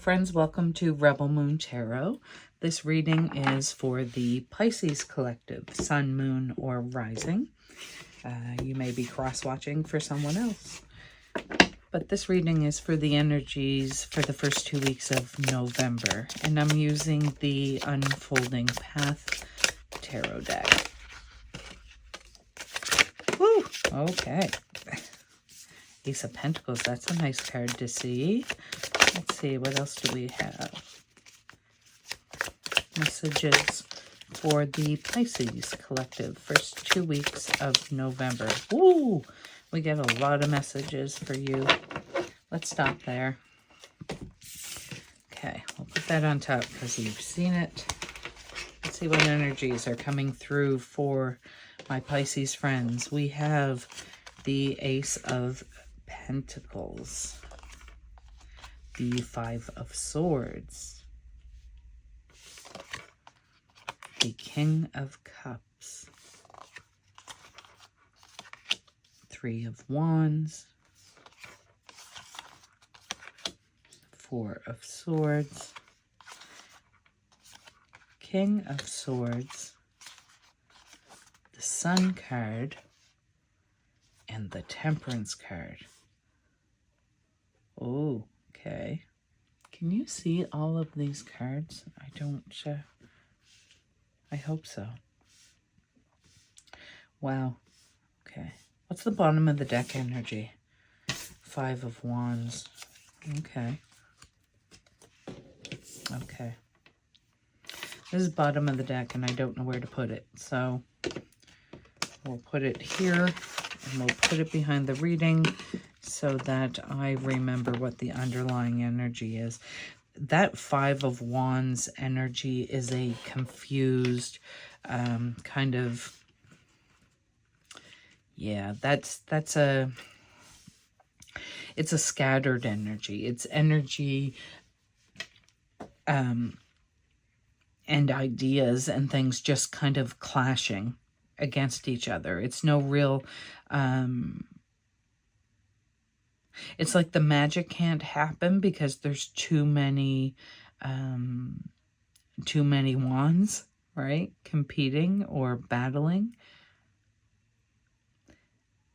friends, welcome to Rebel Moon Tarot. This reading is for the Pisces collective, Sun, Moon, or Rising. You may be cross-watching for someone else. But this reading is for the energies for the first 2 weeks of November. And I'm using the Unfolding Path Tarot deck. Woo! Okay. Ace of Pentacles, that's a nice card to see. Let's see, what else do we have? Messages for the Pisces collective, first 2 weeks of November. Woo! We get a lot of messages for you. Let's stop there. Okay, we'll put that on top because you've seen it. Let's see what energies are coming through for my Pisces friends. We have the Ace of Pentacles, the Five of Swords, the King of Cups, Three of Wands, Four of Swords, King of Swords, the Sun card, and the Temperance card. Oh, okay. Can you see all of these cards? I don't, I hope so. Wow. Okay. What's the bottom of the deck energy? Five of Wands. Okay. Okay. This is bottom of the deck, and I don't know where to put it. So we'll put it here, and we'll put it behind the reading so that I remember what the underlying energy is. That Five of Wands energy is a confused kind of, yeah, it's a scattered energy. It's energy and ideas and things just kind of clashing against each other. It's no real, it's like the magic can't happen because there's too many wands, right? Competing or battling.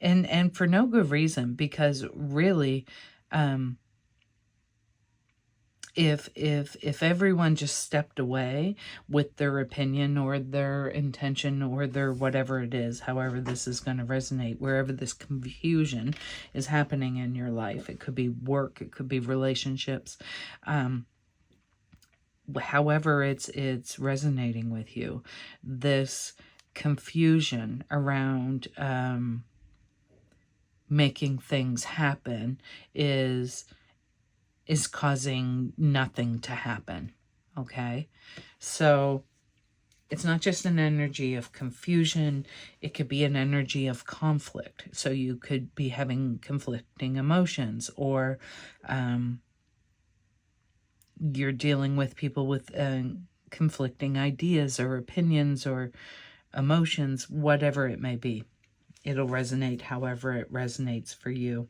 And for no good reason, because really, if everyone just stepped away with their opinion or their intention or their whatever it is, however this is going to resonate, wherever this confusion is happening in your life, it could be work, it could be relationships, however it's resonating with you, this confusion around making things happen is causing nothing to happen, okay? So it's not just an energy of confusion, it could be an energy of conflict. So you could be having conflicting emotions, or you're dealing with people with conflicting ideas or opinions or emotions, whatever it may be. It'll resonate however it resonates for you.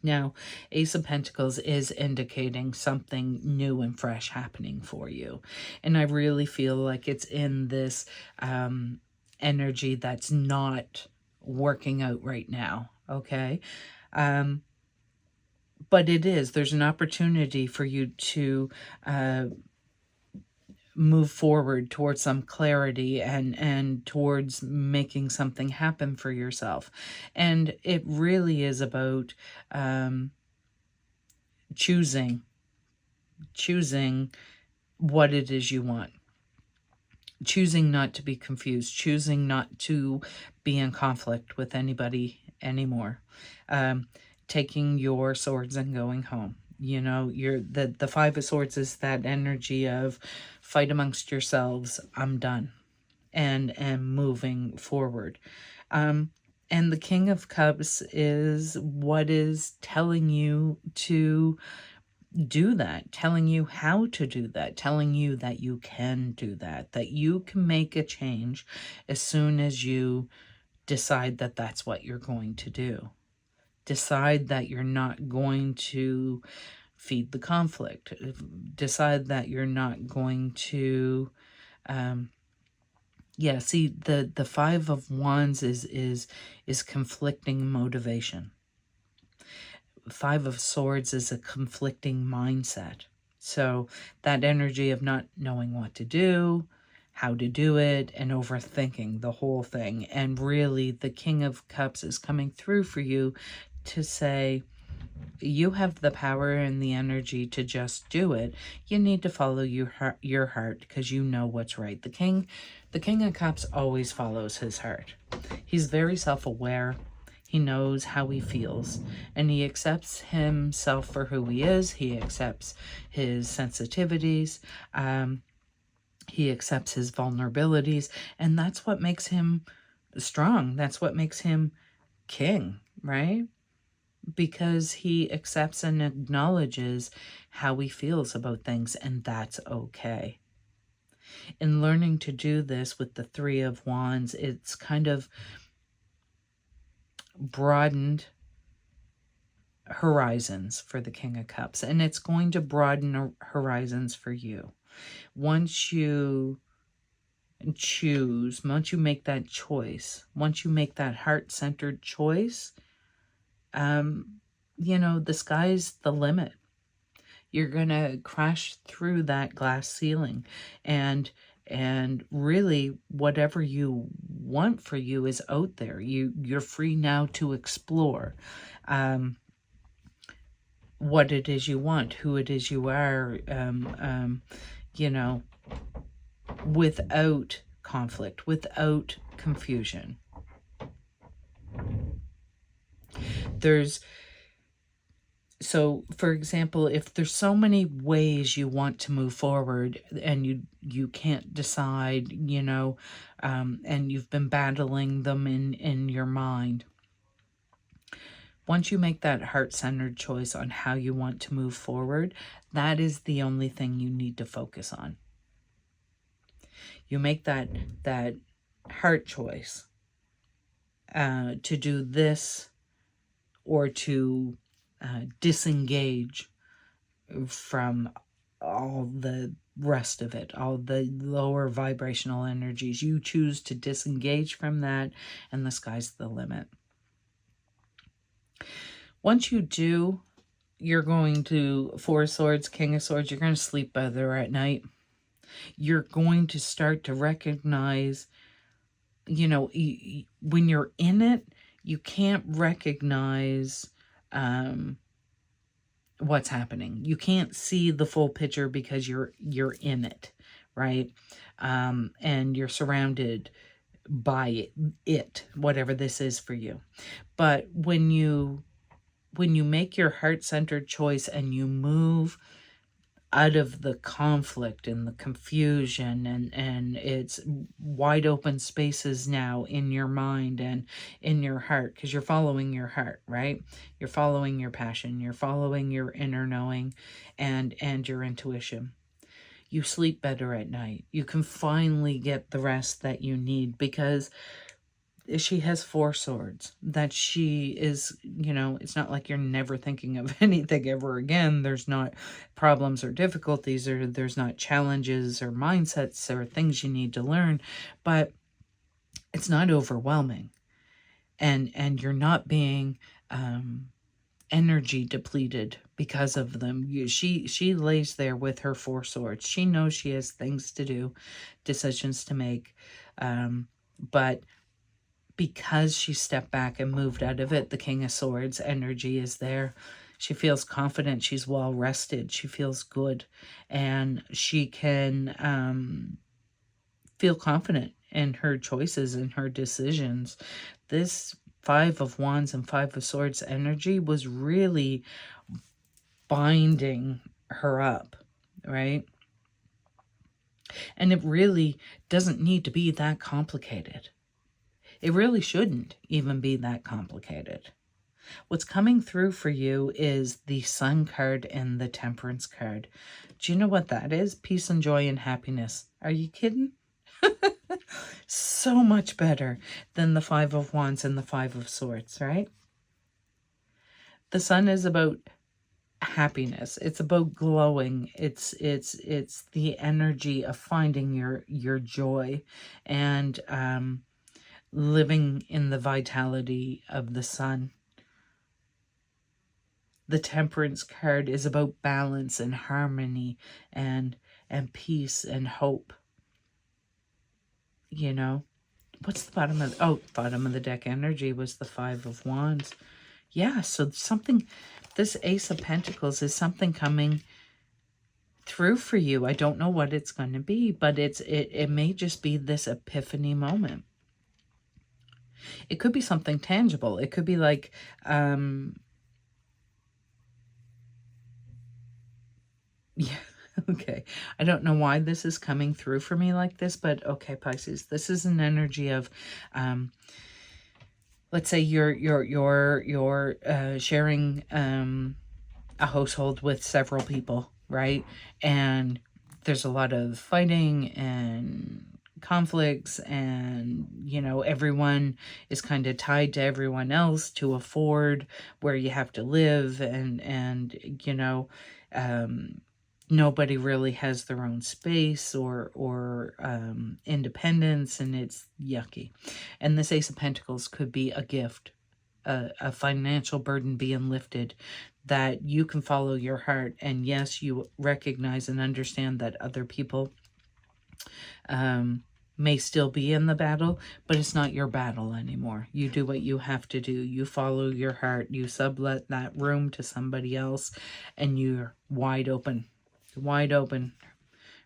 Now, Ace of Pentacles is indicating something new and fresh happening for you. And I really feel like it's in this energy that's not working out right now, okay? But it is. There's an opportunity for you to move forward towards some clarity and towards making something happen for yourself. And it really is about choosing what it is you want. Choosing not to be confused. Choosing not to be in conflict with anybody anymore. Taking your swords and going home. You know, the Five of Swords is that energy of fight amongst yourselves, I'm done, and moving forward. And the King of Cups is what is telling you to do that, telling you how to do that, telling you that you can do that, that you can make a change as soon as you decide that that's what you're going to do. Decide that you're not going to feed the conflict. Decide that you're not going to, yeah, see, the Five of Wands is conflicting motivation. Five of Swords is a conflicting mindset. So that energy of not knowing what to do, how to do it, and overthinking the whole thing. And really, the King of Cups is coming through for you to say, you have the power and the energy to just do it. You need to follow your heart because you know what's right. The King of Cups always follows his heart. He's very self-aware. He knows how he feels, and he accepts himself for who he is. He accepts his sensitivities. He accepts his vulnerabilities, and that's what makes him strong. That's what makes him king, right? Because he accepts and acknowledges how he feels about things, and that's okay. In learning to do this with the Three of Wands, it's kind of broadened horizons for the King of Cups, and it's going to broaden horizons for you. Once you choose, once you make that choice, once you make that heart-centered choice, you know, the sky's the limit. You're going to crash through that glass ceiling, and really whatever you want for you is out there. You're free now to explore what it is you want, who it is you are, you know, without conflict, without confusion. So, for example, if there's so many ways you want to move forward and you can't decide, you know, and you've been battling them in your mind, once you make that heart-centered choice on how you want to move forward, that is the only thing you need to focus on. You make that heart choice to do this or to disengage from all the rest of it, all the lower vibrational energies. You choose to disengage from that, and the sky's the limit. Once you do, you're going to, Four of Swords, King of Swords, you're going to sleep better at night. You're going to start to recognize, you know, when you're in it, you can't recognize what's happening. You can't see the full picture because you're in it, right? And you're surrounded by it, whatever this is for you. But when you make your heart-centered choice and you move out of the conflict and the confusion, and it's wide open spaces now in your mind and in your heart, because you're following your heart, right? You're following your passion, you're following your inner knowing and your intuition. You sleep better at night. You can finally get the rest that you need, because she has Four Swords, that she is, you know, it's not like you're never thinking of anything ever again. There's not problems or difficulties, or there's not challenges or mindsets or things you need to learn, but it's not overwhelming, and you're not being energy depleted because of them. She lays there with her Four Swords. She knows she has things to do, decisions to make, but because she stepped back and moved out of it, the King of Swords energy is there. She feels confident. She's well rested. She feels good. And she can feel confident in her choices and her decisions. This Five of Wands and Five of Swords energy was really binding her up, right? And it really doesn't need to be that complicated. It really shouldn't even be that complicated. What's coming through for you is the Sun card and the Temperance card. Do you know what that is? Peace and joy and happiness. Are you kidding? So much better than the Five of Wands and the Five of Swords, right? The Sun is about happiness. It's about glowing. It's the energy of finding your joy and living in the vitality of the sun. The Temperance card is about balance and harmony and peace and hope. You know, what's the bottom of bottom of the deck energy was the Five of Wands. Yeah, so something, this Ace of Pentacles is something coming through for you. I don't know what it's going to be, but it may just be this epiphany moment. It could be something tangible. It could be like yeah, okay. I don't know why this is coming through for me like this, but okay, Pisces, this is an energy of let's say you're sharing a household with several people, right? And there's a lot of fighting and conflicts, and you know, everyone is kind of tied to everyone else to afford where you have to live, and you know, nobody really has their own space or independence, and it's yucky. And this Ace of Pentacles could be a gift, a financial burden being lifted, that you can follow your heart. And yes, you recognize and understand that other people may still be in the battle, but it's not your battle anymore. You do what you have to do. You follow your heart. You sublet that room to somebody else, and you're wide open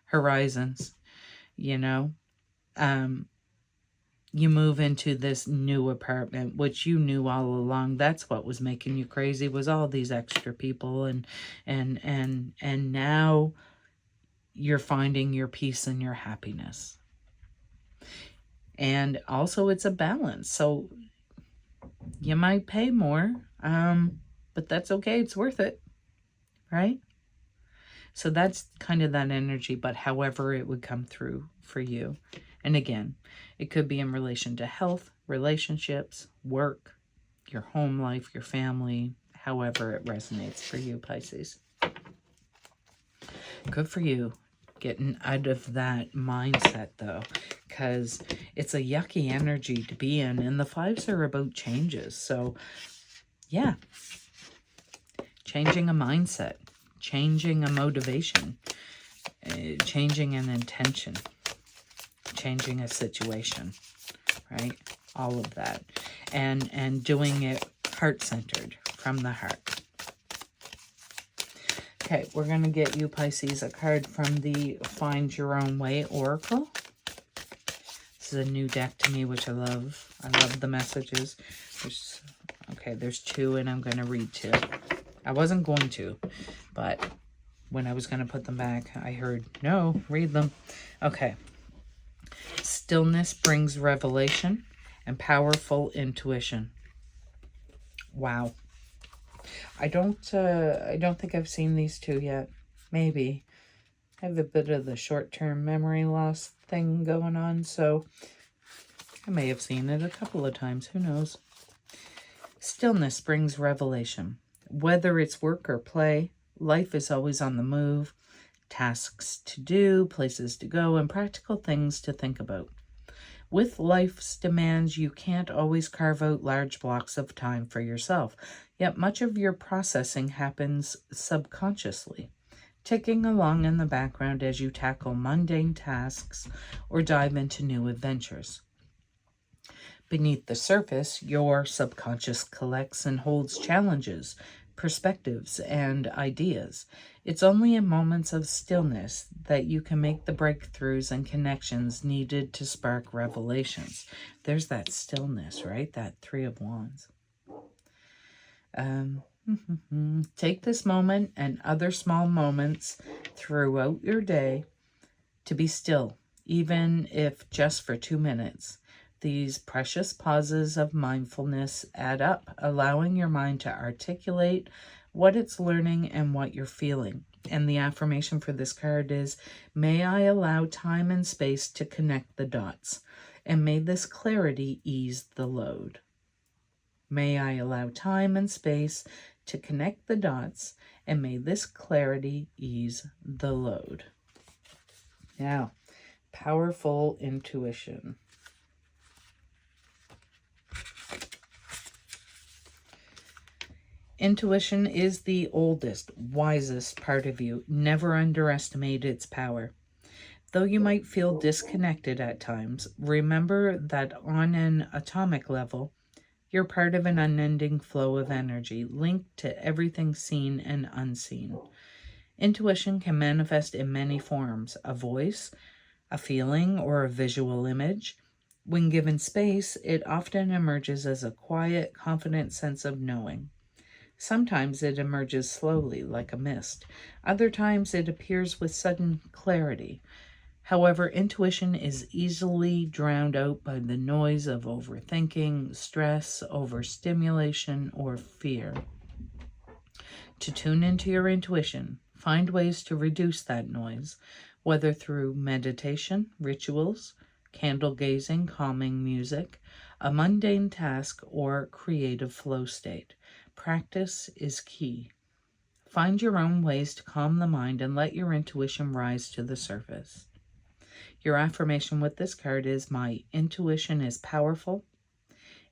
horizons, you know. You move into this new apartment, which you knew all along. That's what was making you crazy, was all these extra people, and now you're finding your peace and your happiness. And also it's a balance. So you might pay more, but that's okay. It's worth it, right? So that's kind of that energy, but however it would come through for you. And again, it could be in relation to health, relationships, work, your home life, your family, however it resonates for you, Pisces. Good for you getting out of that mindset, though, because it's a yucky energy to be in, and the fives are about changes. So, yeah, changing a mindset, changing a motivation, changing an intention, changing a situation, right? All of that. And doing it heart-centered, from the heart. Okay, we're going to get you, Pisces, a card from the Find Your Own Way Oracle. This is a new deck to me, which I love. I love the messages. There's two, and I'm going to read two. I wasn't going to, but when I was going to put them back, I heard, no, read them. Okay. Stillness brings revelation and powerful intuition. Wow. I don't think I've seen these two yet. Maybe. I have a bit of the short-term memory loss thing going on, so I may have seen it a couple of times. Who knows? Stillness brings revelation. Whether it's work or play, life is always on the move. Tasks to do, places to go, and practical things to think about. With life's demands, you can't always carve out large blocks of time for yourself, yet much of your processing happens subconsciously, ticking along in the background as you tackle mundane tasks or dive into new adventures. Beneath the surface, your subconscious collects and holds challenges, perspectives, and ideas. It's only in moments of stillness that you can make the breakthroughs and connections needed to spark revelations. There's that stillness, right? That Three of Wands. Take this moment and other small moments throughout your day to be still, even if just for 2 minutes. These precious pauses of mindfulness add up, allowing your mind to articulate what it's learning and what you're feeling. And the affirmation for this card is, may I allow time and space to connect the dots, and may this clarity ease the load. May I allow time and space to connect the dots, and may this clarity ease the load. Now, powerful intuition. Intuition is the oldest, wisest part of you. Never underestimate its power. Though you might feel disconnected at times, remember that on an atomic level, you're part of an unending flow of energy linked to everything seen and unseen. Intuition can manifest in many forms: a voice, a feeling, or a visual image. When given space, it often emerges as a quiet, confident sense of knowing. Sometimes it emerges slowly, like a mist. Other times it appears with sudden clarity. However, intuition is easily drowned out by the noise of overthinking, stress, overstimulation, or fear. To tune into your intuition, find ways to reduce that noise, whether through meditation, rituals, candle gazing, calming music, a mundane task, or creative flow state. Practice is key. Find your own ways to calm the mind and let your intuition rise to the surface. Your affirmation with this card is, my intuition is powerful,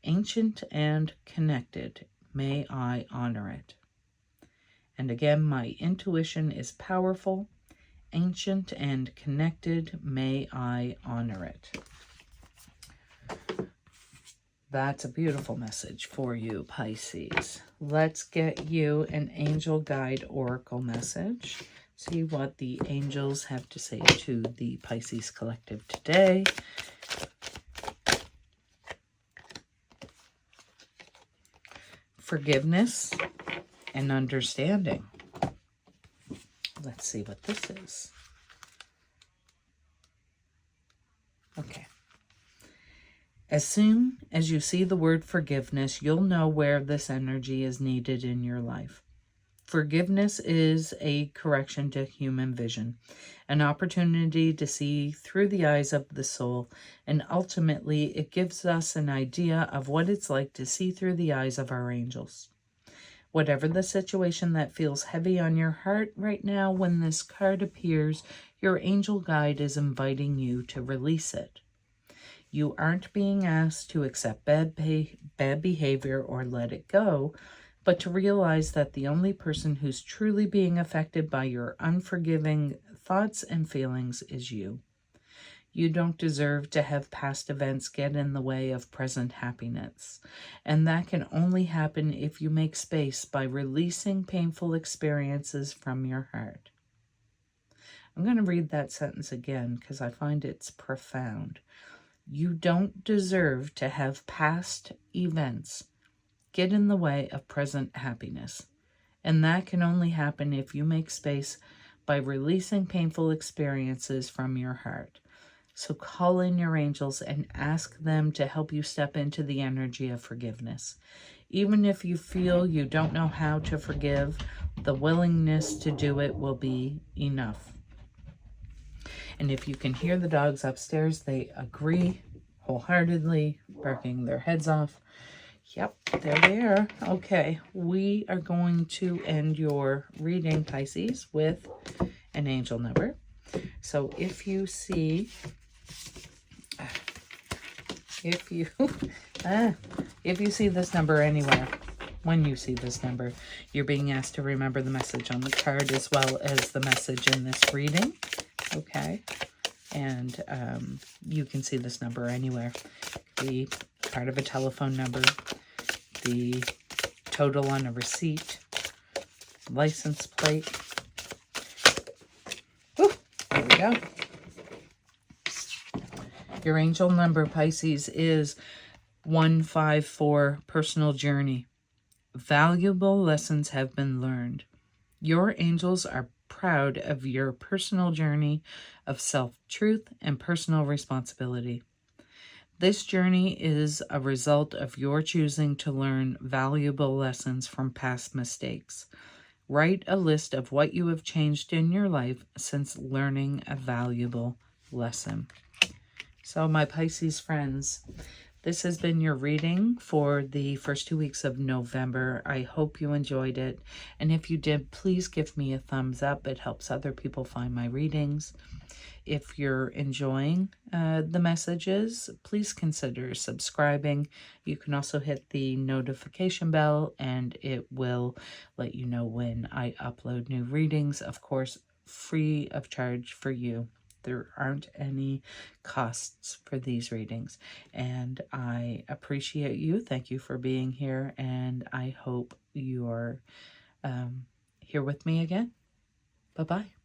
ancient, and connected. May I honor it. And again, my intuition is powerful, ancient, and connected. May I honor it. That's a beautiful message for you, Pisces. Let's get you an angel guide oracle message. See what the angels have to say to the Pisces collective today. Forgiveness and understanding. Let's see what this is. Okay. As soon as you see the word forgiveness, you'll know where this energy is needed in your life. Forgiveness is a correction to human vision, an opportunity to see through the eyes of the soul, and ultimately it gives us an idea of what it's like to see through the eyes of our angels. Whatever the situation that feels heavy on your heart right now, when this card appears, your angel guide is inviting you to release it. You aren't being asked to accept bad behavior or let it go, but to realize that the only person who's truly being affected by your unforgiving thoughts and feelings is you. You don't deserve to have past events get in the way of present happiness, and that can only happen if you make space by releasing painful experiences from your heart. I'm going to read that sentence again because I find it's profound. You don't deserve to have past events get in the way of present happiness, and that can only happen if you make space by releasing painful experiences from your heart. So call in your angels and ask them to help you step into the energy of forgiveness. Even if you feel you don't know how to forgive, the willingness to do it will be enough. And if you can hear the dogs upstairs, they agree wholeheartedly, barking their heads off. Yep, there they are. Okay, we are going to end your reading, Pisces, with an angel number. So if you see, if you see this number anywhere, when you see this number, you're being asked to remember the message on the card as well as the message in this reading. Okay, and you can see this number anywhere. The part of a telephone number, the total on a receipt, license plate. Ooh, there we go. Your angel number, Pisces, is 154, personal journey. Valuable lessons have been learned. Your angels are proud of your personal journey of self-truth and personal responsibility. This journey is a result of your choosing to learn valuable lessons from past mistakes. Write a list of what you have changed in your life since learning a valuable lesson. So my Pisces friends, This has been your reading for the first 2 weeks of November. I hope you enjoyed it. And if you did, please give me a thumbs up. It helps other people find my readings. If you're enjoying the messages, please consider subscribing. You can also hit the notification bell and it will let you know when I upload new readings. Of course, free of charge for you. There aren't any costs for these readings. And I appreciate you. Thank you for being here. And I hope you're here with me again. Bye-bye.